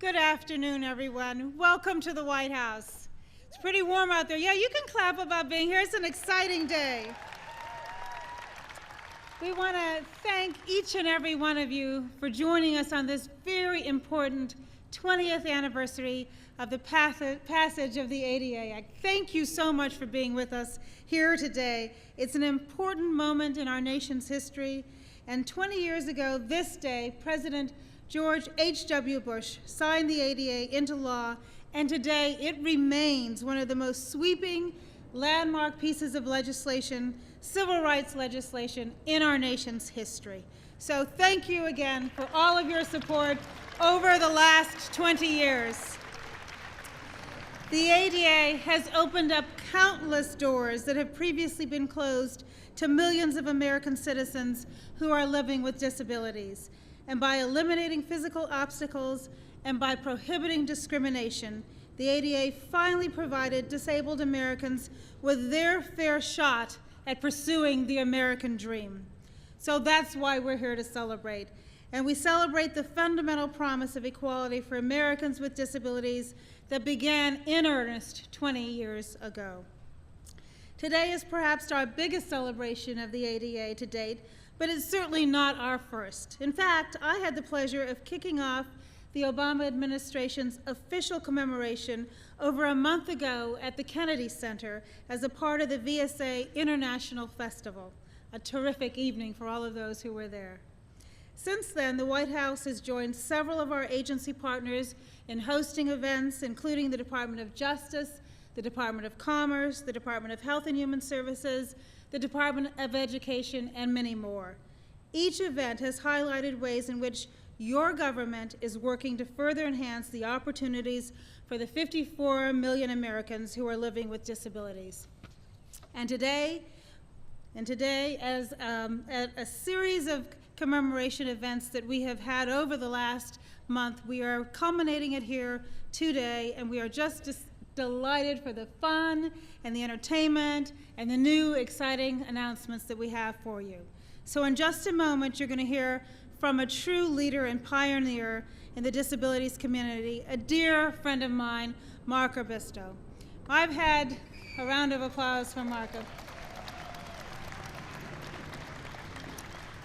Good afternoon, everyone. Welcome to the White House. It's pretty warm out there. Yeah, you can clap about being here. It's an exciting day. We want to thank each and every one of you for joining us on this very important 20th anniversary of the passage of the ADA Act. Thank you so much for being with us here today. It's an important moment in our nation's history. And 20 years ago this day, President George H.W. Bush signed the ADA into law, and today it remains one of the most sweeping landmark pieces of legislation, civil rights legislation, in our nation's history. So thank you again for all of your support over the last 20 years. The ADA has opened up countless doors that have previously been closed to millions of American citizens who are living with disabilities. And by eliminating physical obstacles and by prohibiting discrimination, the ADA finally provided disabled Americans with their fair shot at pursuing the American dream. So that's why we're here to celebrate. And we celebrate the fundamental promise of equality for Americans with disabilities that began in earnest 20 years ago. Today is perhaps our biggest celebration of the ADA to date, but it's certainly not our first. In fact, I had the pleasure of kicking off the Obama administration's official commemoration over a month ago at the Kennedy Center as a part of the VSA International Festival, a terrific evening for all of those who were there. Since then, the White House has joined several of our agency partners in hosting events, including the Department of Justice, the Department of Commerce, the Department of Health and Human Services, the Department of Education, and many more. Each event has highlighted ways in which your government is working to further enhance the opportunities for the 54 million Americans who are living with disabilities. And today, as a series of commemoration events that we have had over the last month, we are culminating it here today, and we are just delighted for the fun and the entertainment and the new exciting announcements that we have for you. So in just a moment, you're going to hear from a true leader and pioneer in the disabilities community, a dear friend of mine, Marka Bisto. I've had a round of applause for Marka.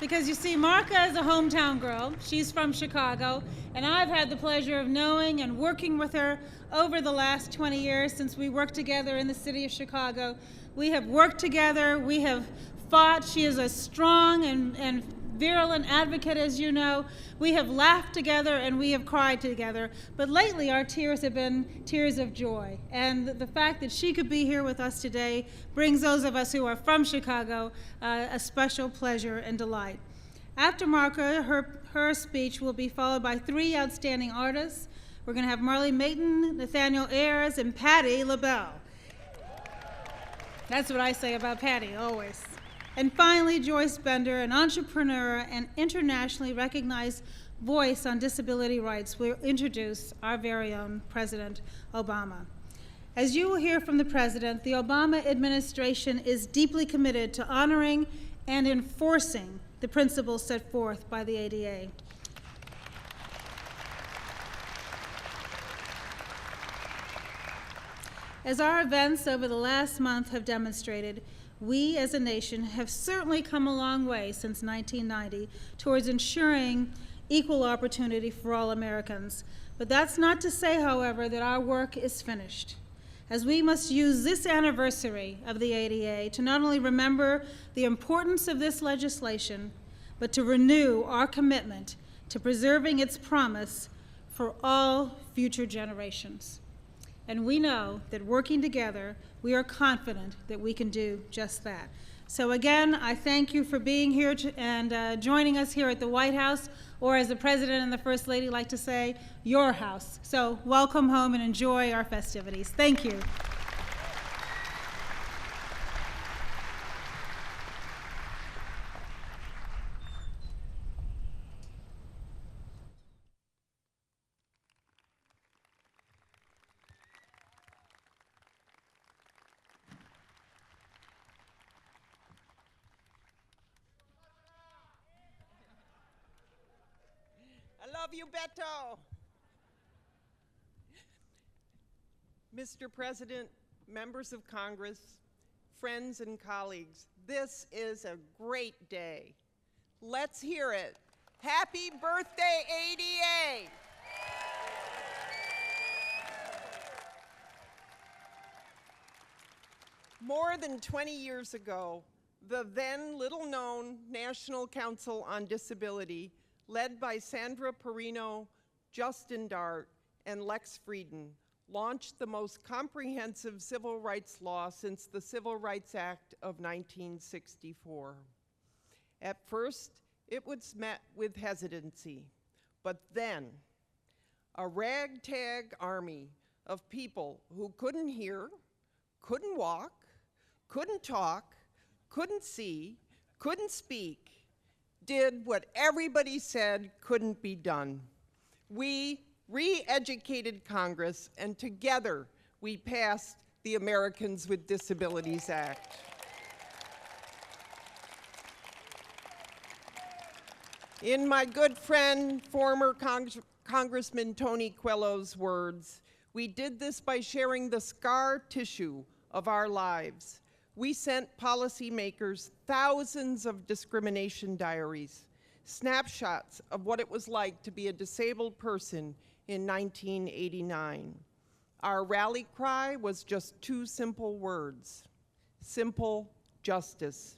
Because you see, Marka is a hometown girl. She's from Chicago, and I've had the pleasure of knowing and working with her over the last 20 years since we worked together in the city of Chicago. We have worked together, we have fought. She is a strong and virulent advocate, as you know. We have laughed together and we have cried together. But lately our tears have been tears of joy. And the fact that she could be here with us today brings those of us who are from Chicago a special pleasure and delight. After Marka, her speech will be followed by three outstanding artists. We're going to have Marley Maton, Nathaniel Ayers, and Patti LaBelle. That's what I say about Patti, always. And finally, Joyce Bender, an entrepreneur and internationally recognized voice on disability rights, will introduce our very own President Obama. As you will hear from the President, the Obama administration is deeply committed to honoring and enforcing the principles set forth by the ADA. As our events over the last month have demonstrated, we as a nation have certainly come a long way since 1990 towards ensuring equal opportunity for all Americans. But that's not to say, however, that our work is finished, as we must use this anniversary of the ADA to not only remember the importance of this legislation, but to renew our commitment to preserving its promise for all future generations. And we know that working together, we are confident that we can do just that. So again, I thank you for being here and joining us here at the White House, or as the President and the First Lady like to say, your house. So welcome home and enjoy our festivities. Thank you. I love you, Beto. Mr. President, members of Congress, friends and colleagues, this is a great day. Let's hear it. Happy birthday, ADA! More than 20 years ago, the then little-known National Council on Disability, led by Sandra Perino, Justin Dart, and Lex Frieden, launched the most comprehensive civil rights law since the Civil Rights Act of 1964. At first, it was met with hesitancy, but then a ragtag army of people who couldn't hear, couldn't walk, couldn't talk, couldn't see, couldn't speak, did what everybody said couldn't be done. We re-educated Congress, and together we passed the Americans with Disabilities Act. In my good friend, former Congressman Tony Coelho's words, we did this by sharing the scar tissue of our lives. We sent policymakers thousands of discrimination diaries, snapshots of what it was like to be a disabled person in 1989. Our rally cry was just two simple words: simple justice.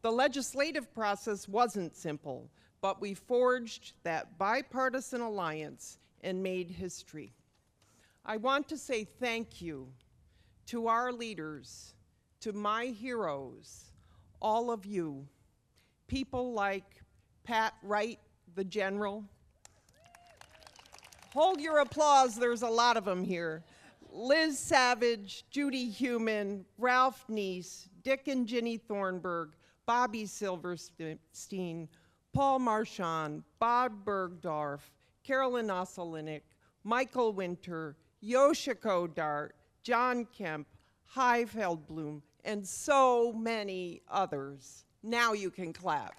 The legislative process wasn't simple, but we forged that bipartisan alliance and made history. I want to say thank you to our leaders, to my heroes, all of you, people like Pat Wright, the General. Hold your applause, there's a lot of them here. Liz Savage, Judy Heumann, Ralph Neese, Dick and Ginny Thornburg, Bobby Silverstein, Paul Marchand, Bob Bergdorf, Carolyn Ossolinik, Michael Winter, Yoshiko Dart, John Kemp, Hy Feldblum, and so many others. Now you can clap.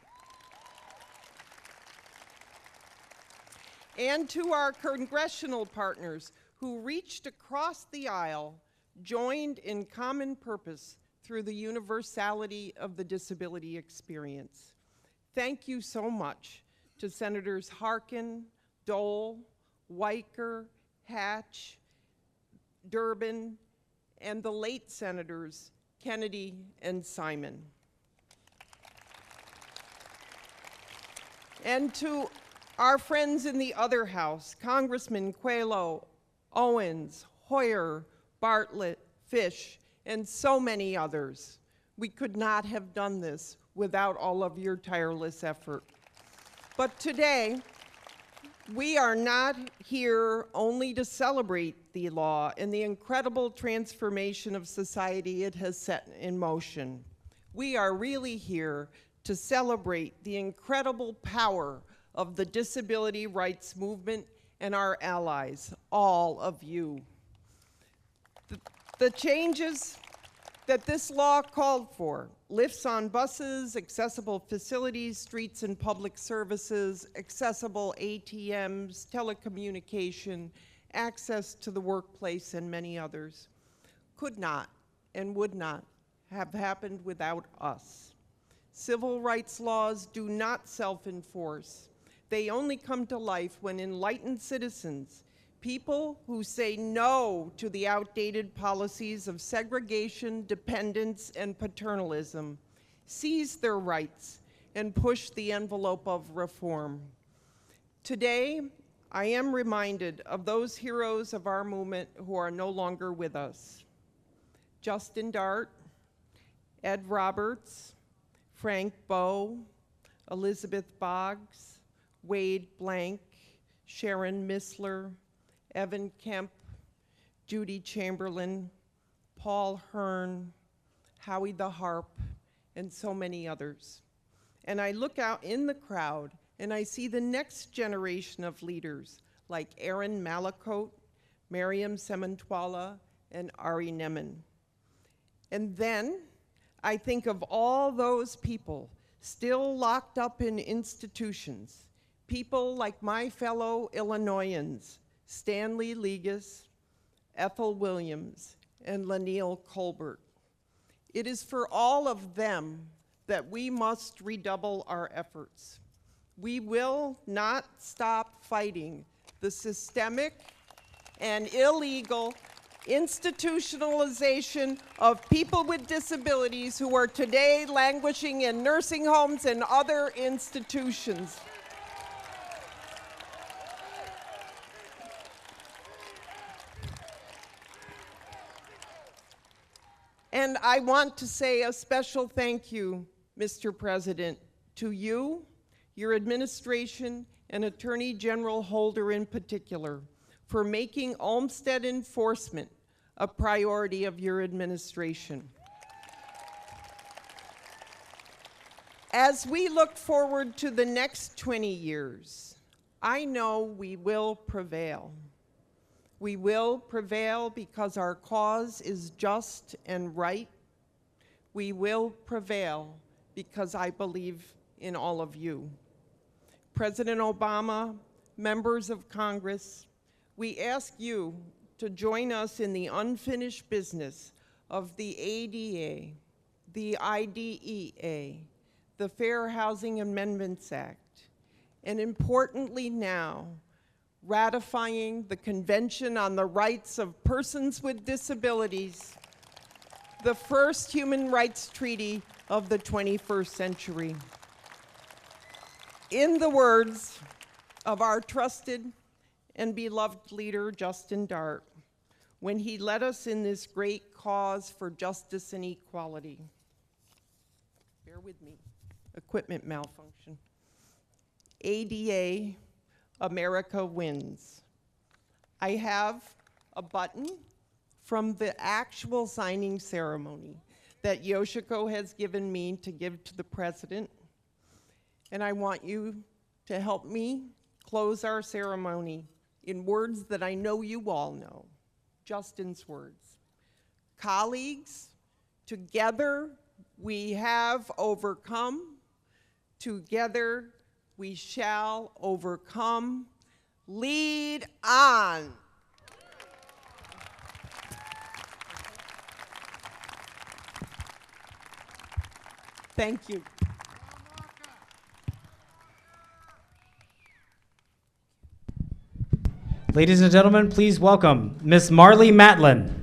And to our congressional partners who reached across the aisle, joined in common purpose through the universality of the disability experience. Thank you so much to Senators Harkin, Dole, Weicker, Hatch, Durbin, and the late Senators Kennedy and Simon. And to our friends in the other house, Congressman Coelho, Owens, Hoyer, Bartlett, Fish, and so many others. We could not have done this without all of your tireless effort. But today, we are not here only to celebrate the law and the incredible transformation of society it has set in motion. We are really here to celebrate the incredible power of the disability rights movement and our allies, all of you. The changes that this law called for: lifts on buses, accessible facilities, streets and public services, accessible ATMs, telecommunication, access to the workplace, and many others, could not and would not have happened without us. Civil rights laws do not self-enforce. They only come to life when enlightened citizens, people who say no to the outdated policies of segregation, dependence, and paternalism, seize their rights and push the envelope of reform. Today, I am reminded of those heroes of our movement who are no longer with us: Justin Dart, Ed Roberts, Frank Bowe, Elizabeth Boggs, Wade Blank, Sharon Missler, Evan Kemp, Judy Chamberlain, Paul Hearn, Howie the Harp, and so many others. And I look out in the crowd and I see the next generation of leaders like Erin Malakote, Miriam Sementwala, and Ari Nemen. And then I think of all those people still locked up in institutions, people like my fellow Illinoisans, Stanley Ligas, Ethel Williams, and Lanil Colbert. It is for all of them that we must redouble our efforts. We will not stop fighting the systemic and illegal institutionalization of people with disabilities who are today languishing in nursing homes and other institutions. And I want to say a special thank you, Mr. President, to you, your administration, and Attorney General Holder in particular, for making Olmstead enforcement a priority of your administration. As we look forward to the next 20 years, I know we will prevail. We will prevail because our cause is just and right. We will prevail because I believe in all of you. President Obama, members of Congress, we ask you to join us in the unfinished business of the ADA, the IDEA, the Fair Housing Amendments Act, and importantly now, ratifying the Convention on the Rights of Persons with Disabilities, the first human rights treaty of the 21st century. In the words of our trusted and beloved leader, Justin Dart, when he led us in this great cause for justice and equality. Bear with me, equipment malfunction. ADA, America wins. I have a button from the actual signing ceremony that Yoshiko has given me to give to the president. And I want you to help me close our ceremony in words that I know you all know, Justin's words. Colleagues, together we have overcome. Together we shall overcome. Lead on. Thank you. Ladies and gentlemen, please welcome Miss Marlee Matlin.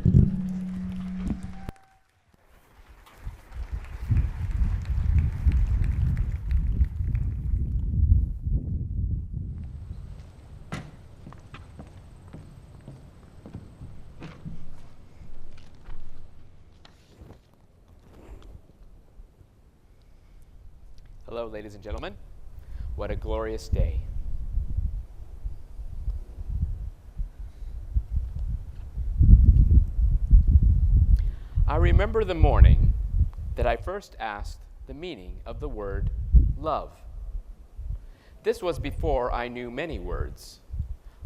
Hello, ladies and gentlemen. What a glorious day. I remember the morning that I first asked the meaning of the word love. This was before I knew many words.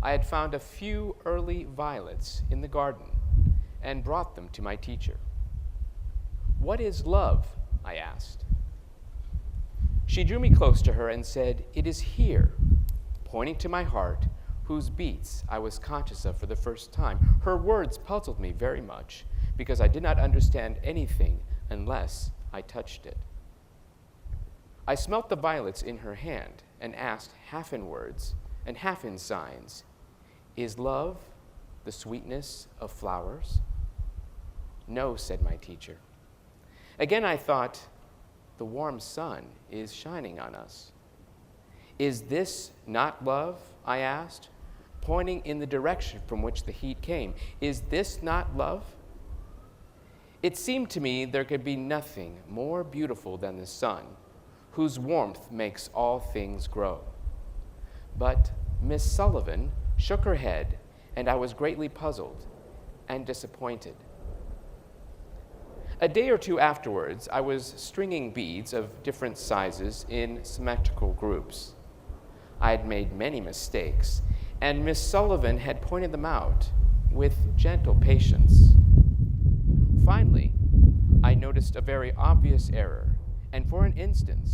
I had found a few early violets in the garden and brought them to my teacher. "What is love?" I asked. She drew me close to her and said, "It is here," pointing to my heart, whose beats I was conscious of for the first time. Her words puzzled me very much, because I did not understand anything unless I touched it. I smelt the violets in her hand and asked, half in words and half in signs, "Is love the sweetness of flowers?" "No," said my teacher. Again I thought, the warm sun is shining on us. "Is this not love?" I asked, pointing in the direction from which the heat came. "Is this not love?" It seemed to me there could be nothing more beautiful than the sun, whose warmth makes all things grow. But Miss Sullivan shook her head, and I was greatly puzzled and disappointed. A day or two afterwards, I was stringing beads of different sizes in symmetrical groups. I had made many mistakes, and Miss Sullivan had pointed them out with gentle patience. Finally, I noticed a very obvious error, and for an instant,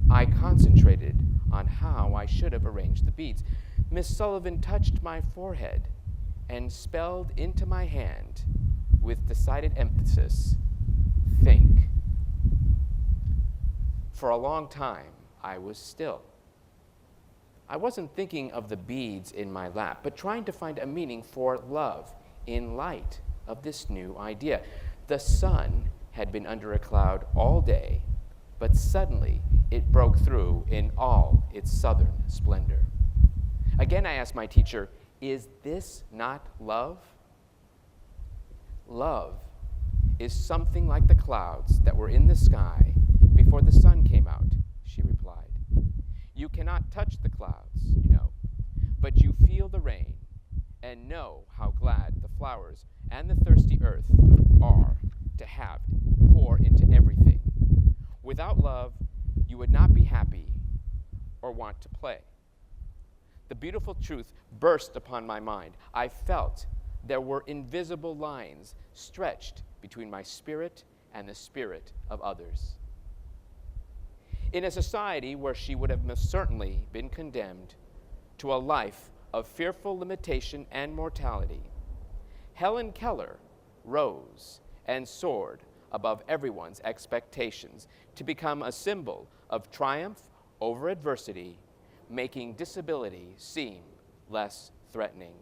I concentrated on how I should have arranged the beads. Miss Sullivan touched my forehead and spelled into my hand with decided emphasis, think. For a long time, I was still. I wasn't thinking of the beads in my lap, but trying to find a meaning for love in light of this new idea. The sun had been under a cloud all day, but suddenly it broke through in all its southern splendor. Again, I asked my teacher, is this not love? Love is something like the clouds that were in the sky before the sun came out, she replied. You cannot touch the clouds, you know, but you feel the rain and know how glad the flowers and the thirsty earth are to have pour into everything. Without love, you would not be happy or want to play. The beautiful truth burst upon my mind. I felt there were invisible lines stretched between my spirit and the spirit of others. In a society where she would have most certainly been condemned to a life of fearful limitation and mortality, Helen Keller rose and soared above everyone's expectations to become a symbol of triumph over adversity, making disability seem less threatening.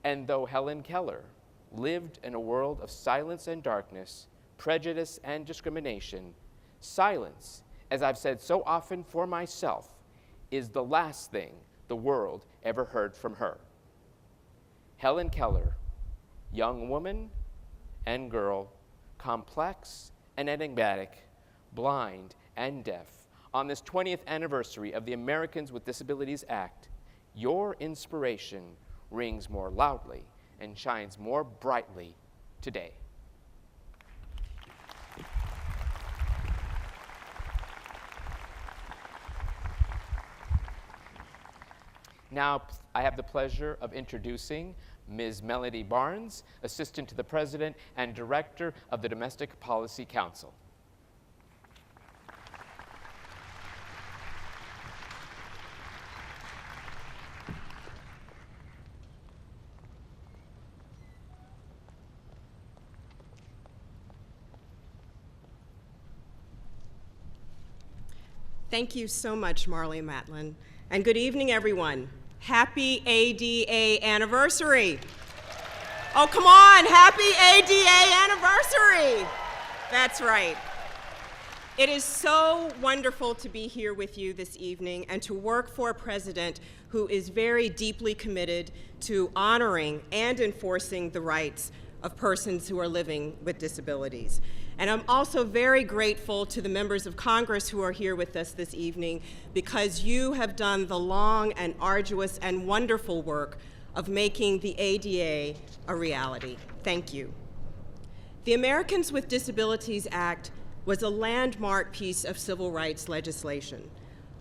And though Helen Keller lived in a world of silence and darkness, prejudice and discrimination, silence, as I've said so often for myself, is the last thing the world ever heard from her. Helen Keller, young woman and girl, complex and enigmatic, blind and deaf, on this 20th anniversary of the Americans with Disabilities Act, your inspiration rings more loudly and shines more brightly today. Now, I have the pleasure of introducing Ms. Melody Barnes, Assistant to the President and Director of the Domestic Policy Council. Thank you so much, Marley Matlin, and good evening, everyone. Happy ADA anniversary. Oh, come on, happy ADA anniversary. That's right. It is so wonderful to be here with you this evening and to work for a president who is very deeply committed to honoring and enforcing the rights of persons who are living with disabilities. And I'm also very grateful to the members of Congress who are here with us this evening because you have done the long and arduous and wonderful work of making the ADA a reality. Thank you. The Americans with Disabilities Act was a landmark piece of civil rights legislation,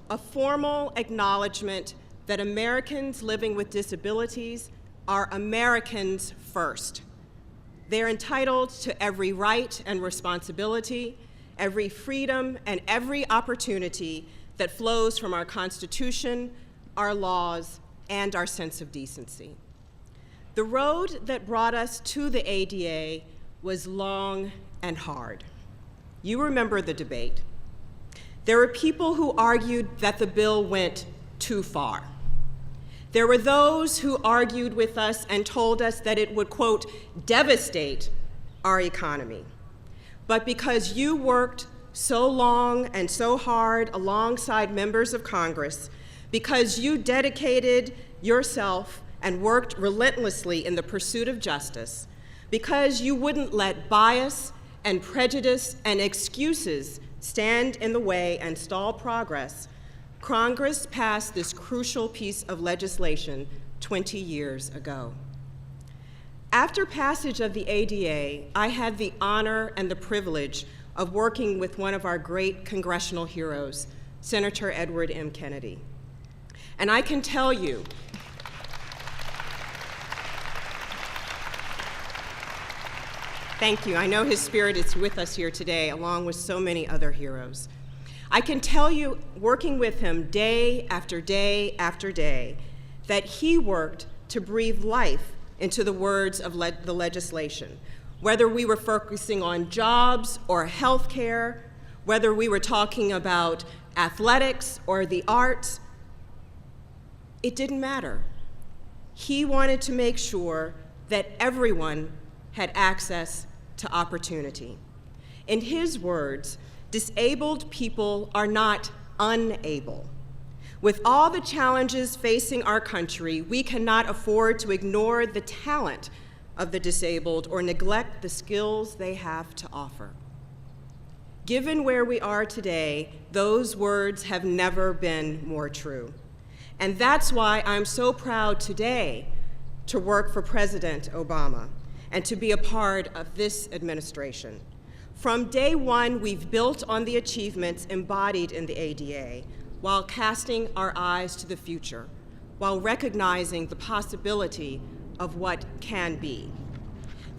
a formal acknowledgement that Americans living with disabilities are Americans first. They're entitled to every right and responsibility, every freedom, and every opportunity that flows from our Constitution, our laws, and our sense of decency. The road that brought us to the ADA was long and hard. You remember the debate. There were people who argued that the bill went too far. There were those who argued with us and told us that it would, quote, devastate our economy. But because you worked so long and so hard alongside members of Congress, because you dedicated yourself and worked relentlessly in the pursuit of justice, because you wouldn't let bias and prejudice and excuses stand in the way and stall progress, Congress passed this crucial piece of legislation 20 years ago. After passage of the ADA, I had the honor and the privilege of working with one of our great congressional heroes, Senator Edward M. Kennedy. And I can tell you, thank you. I know his spirit is with us here today, along with so many other heroes. I can tell you, working with him day after day after day, that he worked to breathe life into the words of the legislation. Whether we were focusing on jobs or health care, whether we were talking about athletics or the arts, it didn't matter. He wanted to make sure that everyone had access to opportunity. In his words, disabled people are not unable. With all the challenges facing our country, we cannot afford to ignore the talent of the disabled or neglect the skills they have to offer. Given where we are today, those words have never been more true. And that's why I'm so proud today to work for President Obama and to be a part of this administration. From day one, we've built on the achievements embodied in the ADA while casting our eyes to the future, while recognizing the possibility of what can be.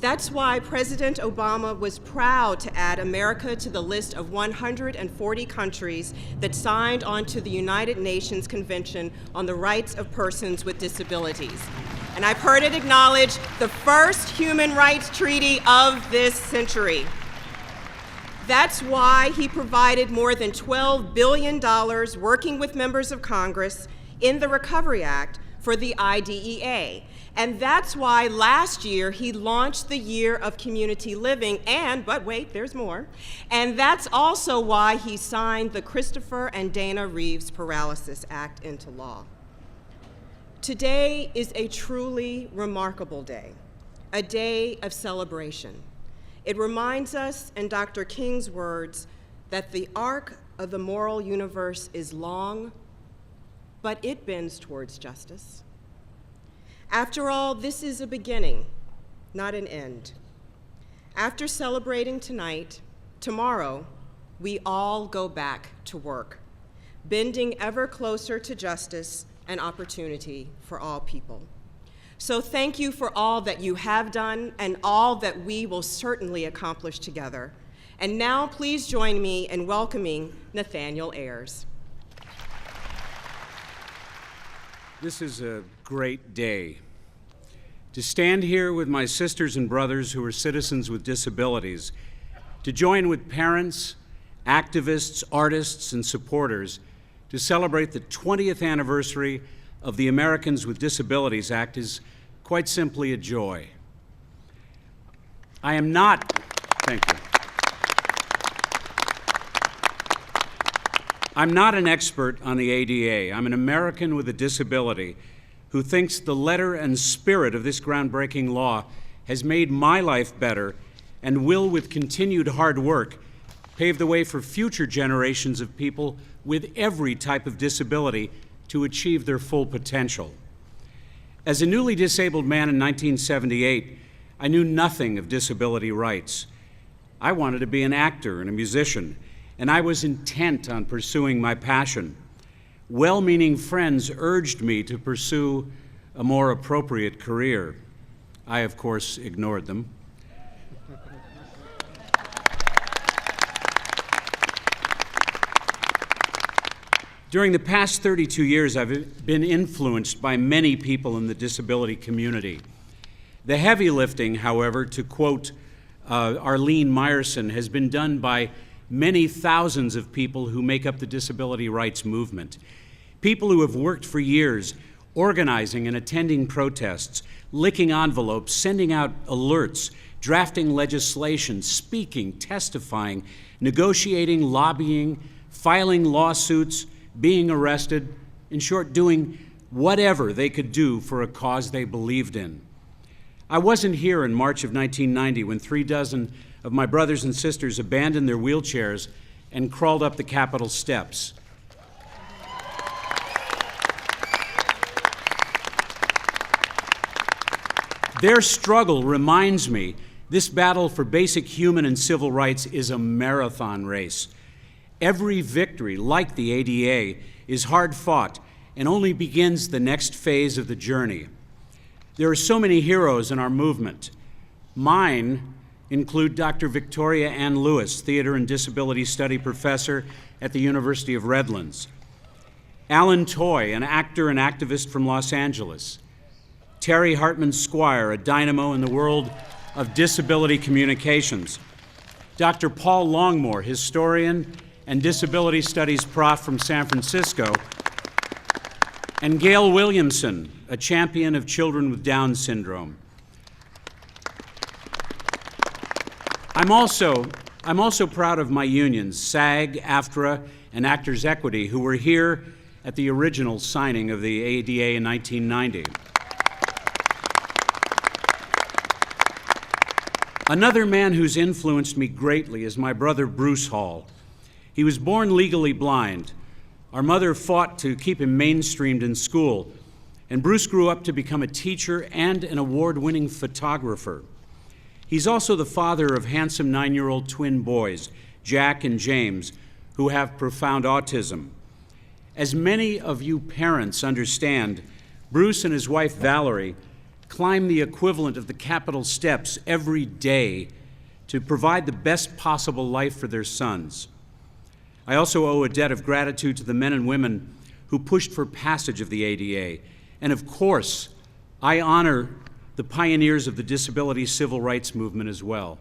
That's why President Obama was proud to add America to the list of 140 countries that signed on to the United Nations Convention on the Rights of Persons with Disabilities. And I've heard it acknowledged the first human rights treaty of this century. That's why he provided more than $12 billion working with members of Congress in the Recovery Act for the IDEA. And that's why last year he launched the Year of Community Living, but wait, there's more. And that's also why he signed the Christopher and Dana Reeves Paralysis Act into law. Today is a truly remarkable day, a day of celebration. It reminds us, in Dr. King's words, that the arc of the moral universe is long, but it bends towards justice. After all, this is a beginning, not an end. After celebrating tonight, tomorrow, we all go back to work, bending ever closer to justice and opportunity for all people. So thank you for all that you have done and all that we will certainly accomplish together. And now please join me in welcoming Nathaniel Ayers. This is a great day. To stand here with my sisters and brothers who are citizens with disabilities, to join with parents, activists, artists, and supporters to celebrate the 20th anniversary of the Americans with Disabilities Act is quite simply a joy. I am not, thank you. I'm not an expert on the ADA. I'm an American with a disability who thinks the letter and spirit of this groundbreaking law has made my life better and will, with continued hard work, pave the way for future generations of people with every type of disability to achieve their full potential. As a newly disabled man in 1978, I knew nothing of disability rights. I wanted to be an actor and a musician, and I was intent on pursuing my passion. Well-meaning friends urged me to pursue a more appropriate career. I, of course, ignored them. During the past 32 years, I've been influenced by many people in the disability community. The heavy lifting, however, to quote Arlene Meyerson, has been done by many thousands of people who make up the disability rights movement. People who have worked for years organizing and attending protests, licking envelopes, sending out alerts, drafting legislation, speaking, testifying, negotiating, lobbying, filing lawsuits, being arrested, in short, doing whatever they could do for a cause they believed in. I wasn't here in March of 1990 when 36 of my brothers and sisters abandoned their wheelchairs and crawled up the Capitol steps. Their struggle reminds me this battle for basic human and civil rights is a marathon race. Every victory, like the ADA, is hard fought and only begins the next phase of the journey. There are so many heroes in our movement. Mine include Dr. Victoria Ann Lewis, Theater and Disability Study Professor at the University of Redlands. Alan Toy, an actor and activist from Los Angeles. Terry Hartman Squire, a dynamo in the world of disability communications. Dr. Paul Longmore, historian and disability studies prof from San Francisco. And Gail Williamson, a champion of children with Down syndrome. I'm also proud of my unions, SAG, AFTRA, and Actors Equity, who were here at the original signing of the ADA in 1990. Another man who's influenced me greatly is my brother Bruce Hall. He was born legally blind. Our mother fought to keep him mainstreamed in school, and Bruce grew up to become a teacher and an award-winning photographer. He's also the father of handsome 9-year-old twin boys, Jack and James, who have profound autism. As many of you parents understand, Bruce and his wife Valerie climb the equivalent of the Capitol steps every day to provide the best possible life for their sons. I also owe a debt of gratitude to the men and women who pushed for passage of the ADA. And of course, I honor the pioneers of the disability civil rights movement as well.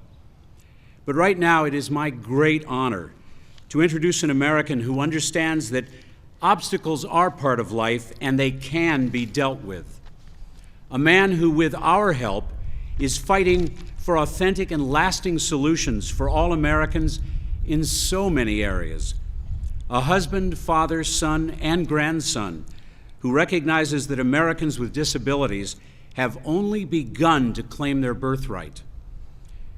But right now, it is my great honor to introduce an American who understands that obstacles are part of life and they can be dealt with. A man who, with our help, is fighting for authentic and lasting solutions for all Americans in so many areas. A husband, father, son, and grandson who recognizes that Americans with disabilities have only begun to claim their birthright.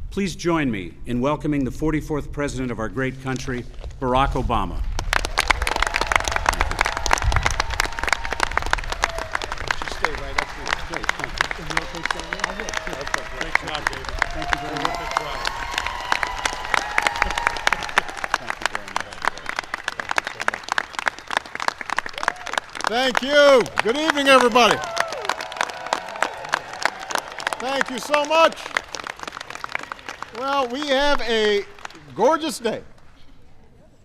Please join me in welcoming the 44th President of our great country, Barack Obama. Thank you. Good evening, everybody. Thank you so much. Well, we have a gorgeous day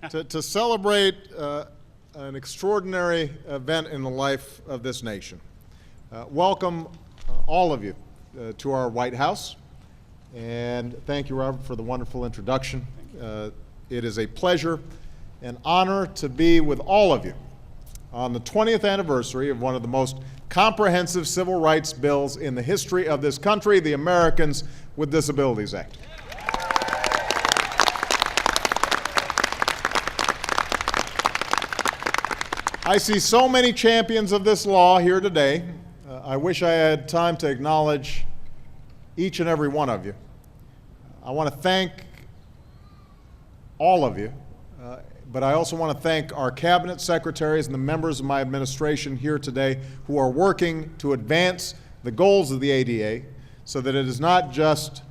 to celebrate an extraordinary event in the life of this nation. Welcome all of you to our White House, and thank you, Robert, for the wonderful introduction. It is a pleasure and honor to be with all of you on the 20th anniversary of one of the most comprehensive civil rights bills in the history of this country, the Americans with Disabilities Act. I see so many champions of this law here today. I wish I had time to acknowledge each and every one of you. I want to thank all of you. But I also want to thank our cabinet secretaries and the members of my administration here today who are working to advance the goals of the ADA so that it is not just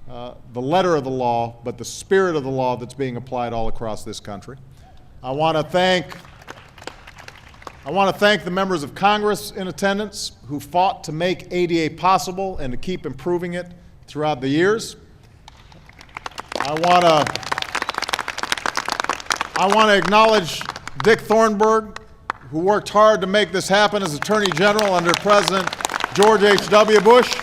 the letter of the law, but the spirit of the law that's being applied all across this country. I want to thank the members of Congress in attendance who fought to make ADA possible and to keep improving it throughout the years. I want to acknowledge Dick Thornburgh, who worked hard to make this happen as Attorney General under President George H.W. Bush.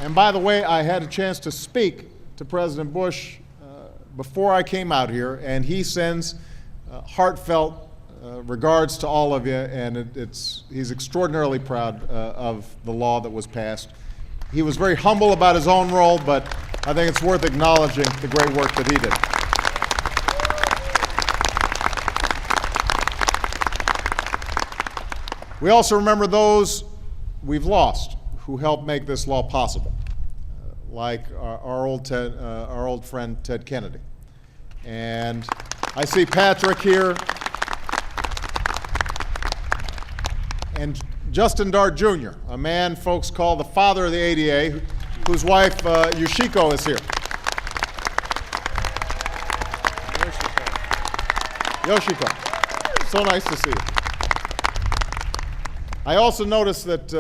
And by the way, I had a chance to speak to President Bush before I came out here, and he sends heartfelt regards to all of you, and he's extraordinarily proud of the law that was passed. He was very humble about his own role, but I think it's worth acknowledging the great work that he did. We also remember those we've lost who helped make this law possible, like our old friend Ted Kennedy. And I see Patrick here, and Justin Dart Jr., a man folks call the father of the ADA, whose wife, Yoshiko, is here. Yoshiko, so nice to see you. I also noticed that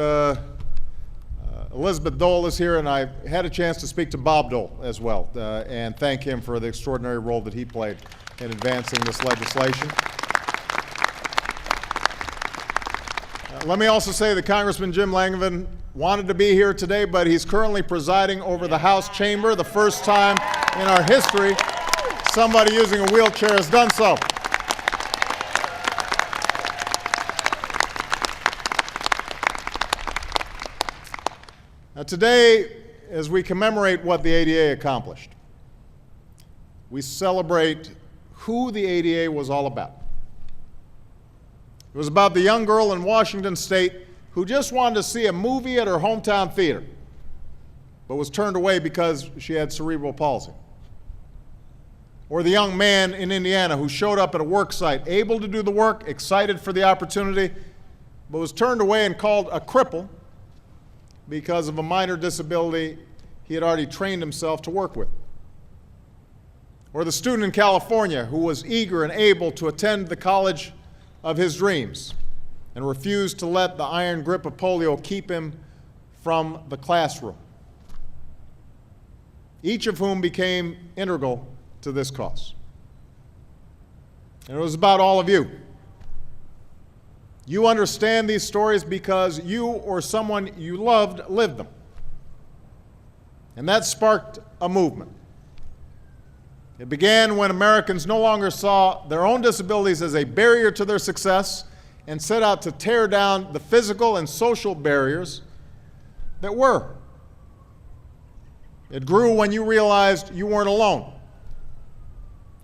Elizabeth Dole is here, and I had a chance to speak to Bob Dole as well, and thank him for the extraordinary role that he played in advancing this legislation. Let me also say that Congressman Jim Langevin wanted to be here today, but he's currently presiding over the House chamber, the first time in our history somebody using a wheelchair has done so. Now today, as we commemorate what the ADA accomplished, we celebrate who the ADA was all about. It was about the young girl in Washington State who just wanted to see a movie at her hometown theater, but was turned away because she had cerebral palsy. Or the young man in Indiana who showed up at a work site, able to do the work, excited for the opportunity, but was turned away and called a cripple because of a minor disability he had already trained himself to work with. Or the student in California who was eager and able to attend the college of his dreams and refused to let the iron grip of polio keep him from the classroom. Each of whom became integral to this cause. And it was about all of you. You understand these stories because you or someone you loved lived them. And that sparked a movement. It began when Americans no longer saw their own disabilities as a barrier to their success and set out to tear down the physical and social barriers that were. It grew when you realized you weren't alone.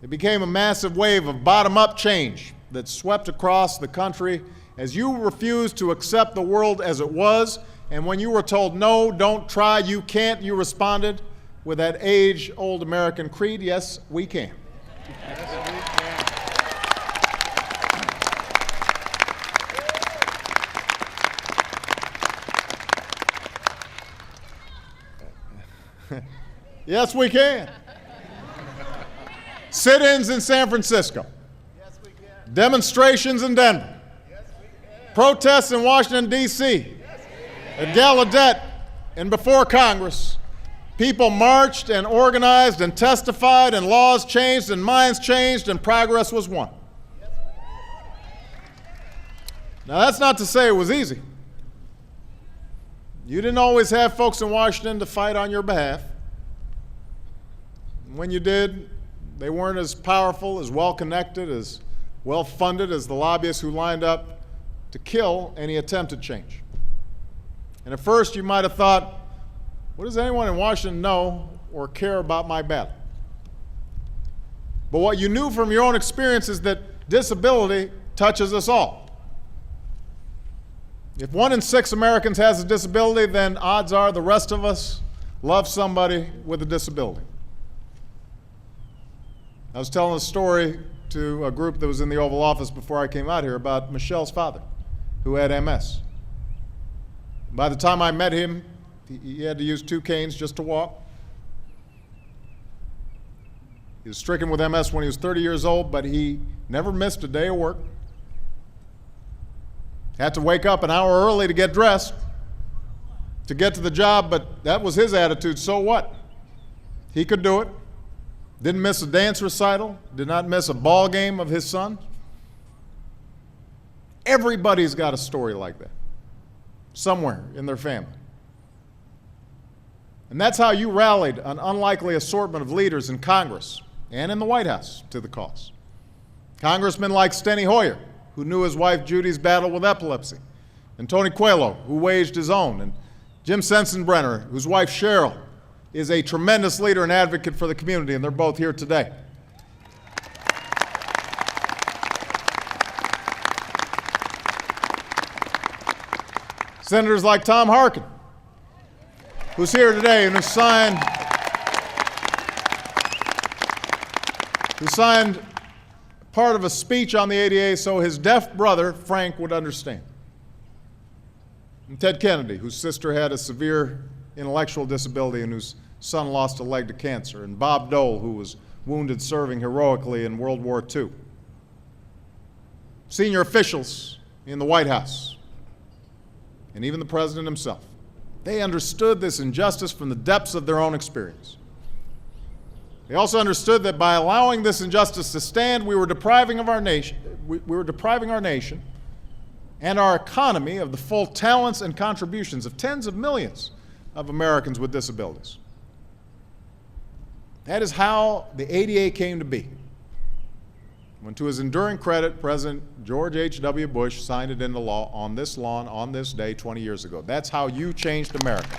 It became a massive wave of bottom-up change that swept across the country as you refused to accept the world as it was, and when you were told, no, don't try, you can't, you responded with that age-old American creed, yes, we can. Yes, we can. Sit-ins in San Francisco. Yes, we can. Demonstrations in Denver. Yes, we can. Protests in Washington, D.C. Yes, at Gallaudet and before Congress. People marched and organized and testified, and laws changed and minds changed and progress was won. Now that's not to say it was easy. You didn't always have folks in Washington to fight on your behalf. When you did, they weren't as powerful, as well-connected, as well-funded as the lobbyists who lined up to kill any attempt at change. And at first you might have thought, what does anyone in Washington know or care about my battle? But what you knew from your own experience is that disability touches us all. If 1 in 6 Americans has a disability, then odds are the rest of us love somebody with a disability. I was telling a story to a group that was in the Oval Office before I came out here about Michelle's father, who had MS. By the time I met him, he had to use 2 canes just to walk. He was stricken with MS when he was 30 years old, but he never missed a day of work. Had to wake up an hour early to get dressed, to get to the job, but that was his attitude. So what? He could do it. Didn't miss a dance recital, did not miss a ball game of his son. Everybody's got a story like that, somewhere in their family. And that's how you rallied an unlikely assortment of leaders in Congress and in the White House to the cause. Congressmen like Steny Hoyer, who knew his wife Judy's battle with epilepsy, and Tony Coelho, who waged his own, and Jim Sensenbrenner, whose wife Cheryl is a tremendous leader and advocate for the community, and they're both here today. Senators like Tom Harkin, who's here today and who signed part of a speech on the ADA so his deaf brother, Frank, would understand. And Ted Kennedy, whose sister had a severe intellectual disability and whose son lost a leg to cancer. And Bob Dole, who was wounded serving heroically in World War II. Senior officials in the White House, and even the president himself. They understood this injustice from the depths of their own experience. They also understood that by allowing this injustice to stand, we were depriving our nation and our economy of the full talents and contributions of tens of millions of Americans with disabilities. That is how the ADA came to be, when, to his enduring credit, President George H.W. Bush signed it into law on this lawn on this day 20 years ago. That's how you changed America.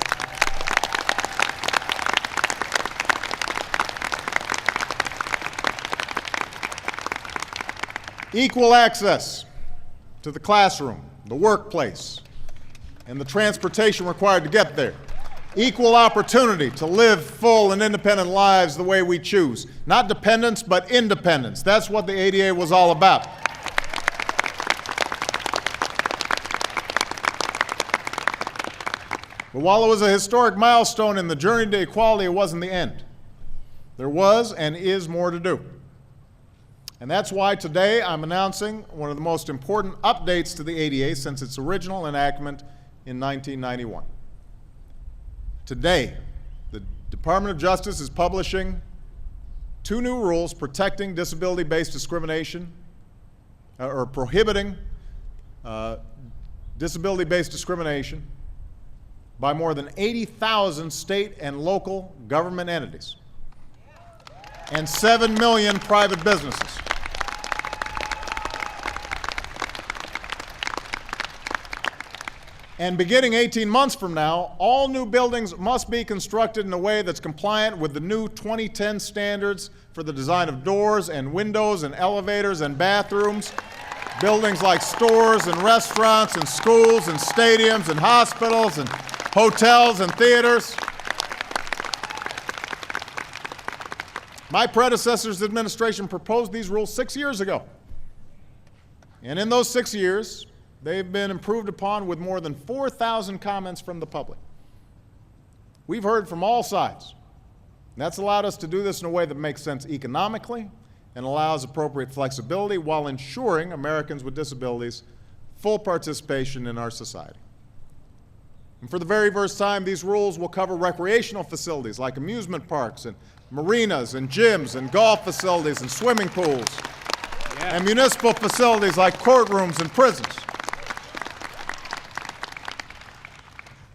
Equal access to the classroom, the workplace, and the transportation required to get there. Equal opportunity to live full and independent lives the way we choose. Not dependence, but independence. That's what the ADA was all about. But while it was a historic milestone in the journey to equality, it wasn't the end. There was and is more to do. And that's why today I'm announcing one of the most important updates to the ADA since its original enactment in 1991. Today, the Department of Justice is publishing 2 new rules protecting disability-based discrimination, or prohibiting disability-based discrimination by more than 80,000 state and local government entities and 7 million private businesses. And beginning 18 months from now, all new buildings must be constructed in a way that's compliant with the new 2010 standards for the design of doors and windows and elevators and bathrooms. Buildings like stores and restaurants and schools and stadiums and hospitals and hotels and theaters. My predecessor's administration proposed these rules 6 years ago. And in those 6 years, they've been improved upon with more than 4,000 comments from the public. We've heard from all sides. And that's allowed us to do this in a way that makes sense economically and allows appropriate flexibility while ensuring Americans with disabilities full participation in our society. And for the very first time, these rules will cover recreational facilities like amusement parks and marinas and gyms and golf facilities and swimming pools, and municipal facilities like courtrooms and prisons.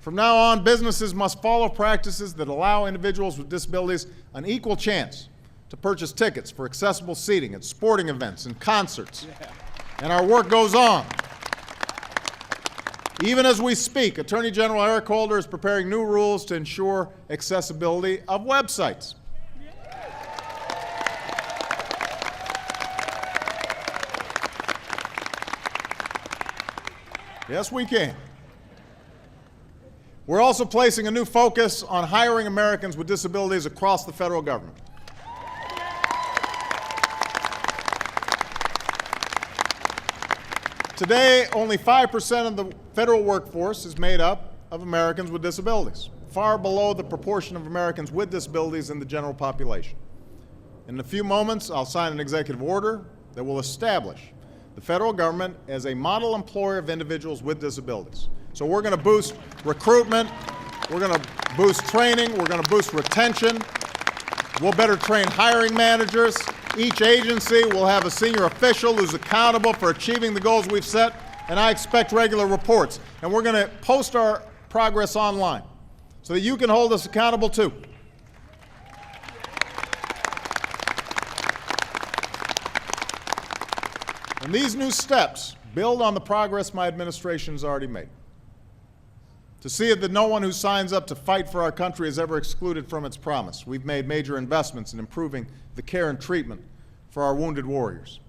From now on, businesses must follow practices that allow individuals with disabilities an equal chance to purchase tickets for accessible seating at sporting events and concerts. And our work goes on. Even as we speak, Attorney General Eric Holder is preparing new rules to ensure accessibility of websites. Yes, we can. We're also placing a new focus on hiring Americans with disabilities across the federal government. Today, only 5% of the federal workforce is made up of Americans with disabilities, far below the proportion of Americans with disabilities in the general population. In a few moments, I'll sign an executive order that will establish the federal government as a model employer of individuals with disabilities. So we're going to boost recruitment, we're going to boost training, we're going to boost retention, we'll better train hiring managers. Each agency will have a senior official who's accountable for achieving the goals we've set, and I expect regular reports. And we're going to post our progress online so that you can hold us accountable too. And these new steps build on the progress my administration has already made. To see that no one who signs up to fight for our country is ever excluded from its promise. We've made major investments in improving the care and treatment for our wounded warriors.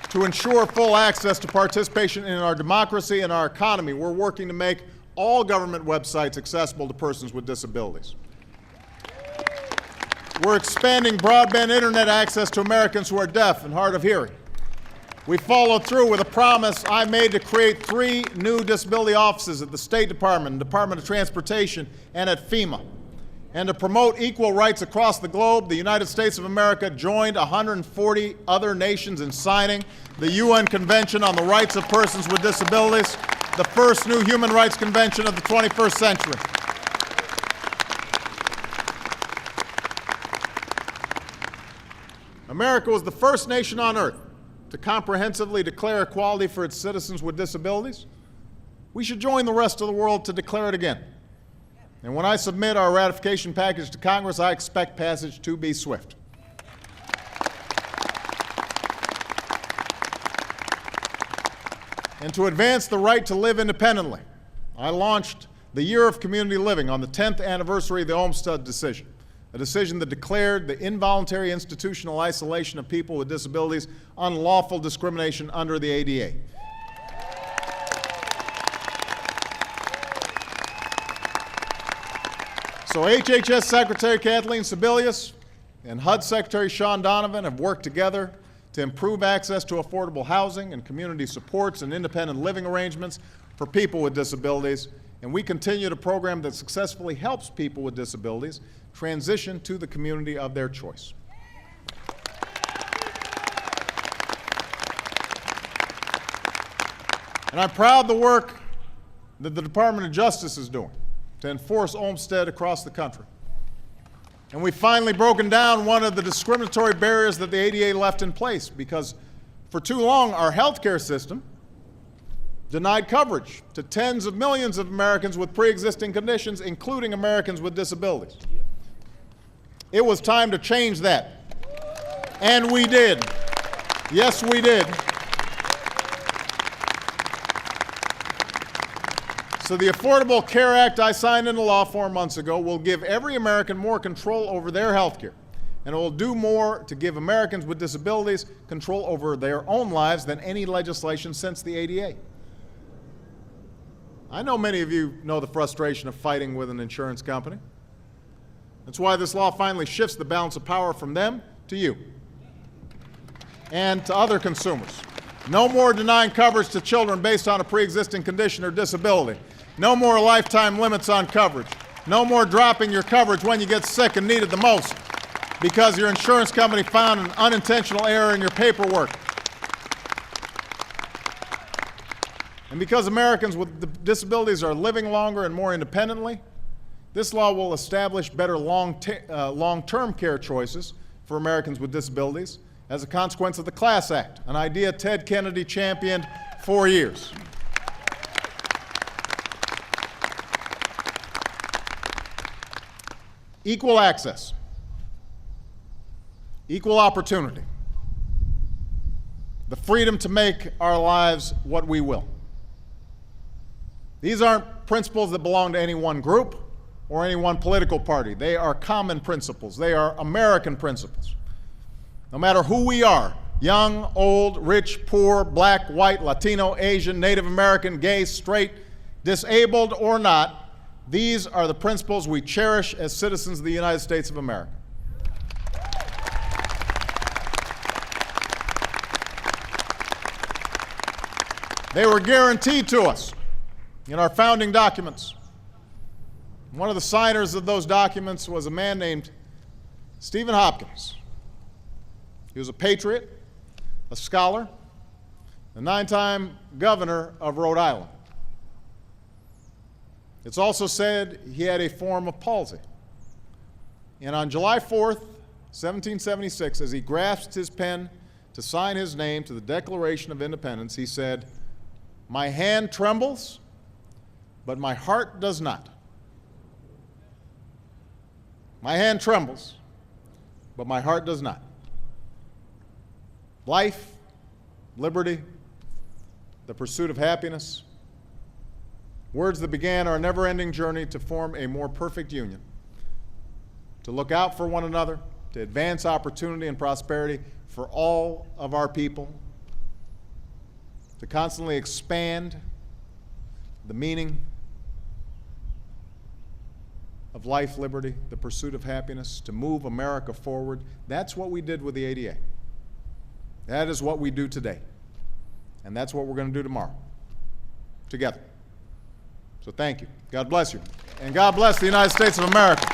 To ensure full access to participation in our democracy and our economy, we're working to make all government websites accessible to persons with disabilities. We're expanding broadband internet access to Americans who are deaf and hard of hearing. We followed through with a promise I made to create 3 new disability offices at the State Department, Department of Transportation, and at FEMA. And to promote equal rights across the globe, the United States of America joined 140 other nations in signing the UN Convention on the Rights of Persons with Disabilities, the first new human rights convention of the 21st century. America was the first nation on earth to comprehensively declare equality for its citizens with disabilities, we should join the rest of the world to declare it again. And when I submit our ratification package to Congress, I expect passage to be swift. And to advance the right to live independently, I launched the Year of Community Living on the 10th anniversary of the Olmsted decision, a decision that declared the involuntary institutional isolation of people with disabilities unlawful discrimination under the ADA. So HHS Secretary Kathleen Sebelius and HUD Secretary Sean Donovan have worked together to improve access to affordable housing and community supports and independent living arrangements for people with disabilities. And we continue a program that successfully helps people with disabilities transition to the community of their choice. And I'm proud of the work that the Department of Justice is doing to enforce Olmsted across the country. And we've finally broken down one of the discriminatory barriers that the ADA left in place, because for too long our healthcare system denied coverage to tens of millions of Americans with pre-existing conditions, including Americans with disabilities. It was time to change that. And we did. Yes, we did. So the Affordable Care Act I signed into law 4 months ago will give every American more control over their health care. And it will do more to give Americans with disabilities control over their own lives than any legislation since the ADA. I know many of you know the frustration of fighting with an insurance company. That's why this law finally shifts the balance of power from them to you and to other consumers. No more denying coverage to children based on a pre-existing condition or disability. No more lifetime limits on coverage. No more dropping your coverage when you get sick and need it the most because your insurance company found an unintentional error in your paperwork. And because Americans with disabilities are living longer and more independently, this law will establish better long-term care choices for Americans with disabilities as a consequence of the Class Act, an idea Ted Kennedy championed for years. Equal access, equal opportunity, the freedom to make our lives what we will. These aren't principles that belong to any one group or any one political party. They are common principles. They are American principles. No matter who we are, young, old, rich, poor, black, white, Latino, Asian, Native American, gay, straight, disabled, or not, these are the principles we cherish as citizens of the United States of America. They were guaranteed to us in our founding documents. One of the signers of those documents was a man named Stephen Hopkins. He was a patriot, a scholar, a 9-time governor of Rhode Island. It's also said he had a form of palsy. And on July 4th, 1776, as he grasped his pen to sign his name to the Declaration of Independence, he said, "My hand trembles, but my heart does not. My hand trembles, but my heart does not." Life, liberty, the pursuit of happiness, words that began our never-ending journey to form a more perfect union, to look out for one another, to advance opportunity and prosperity for all of our people, to constantly expand the meaning of life, liberty, the pursuit of happiness, to move America forward. That's what we did with the ADA. That is what we do today. And that's what we're going to do tomorrow, together. So thank you. God bless you. And God bless the United States of America.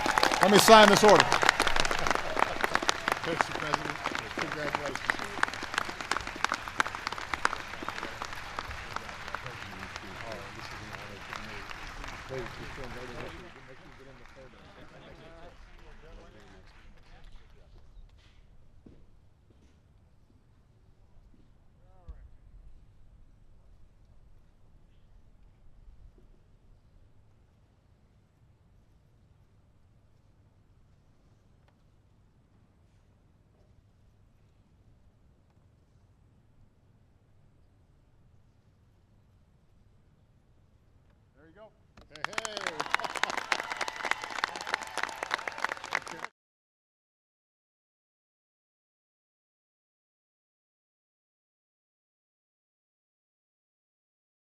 Let me sign this order. Mr. President, congratulations. Hey, hey.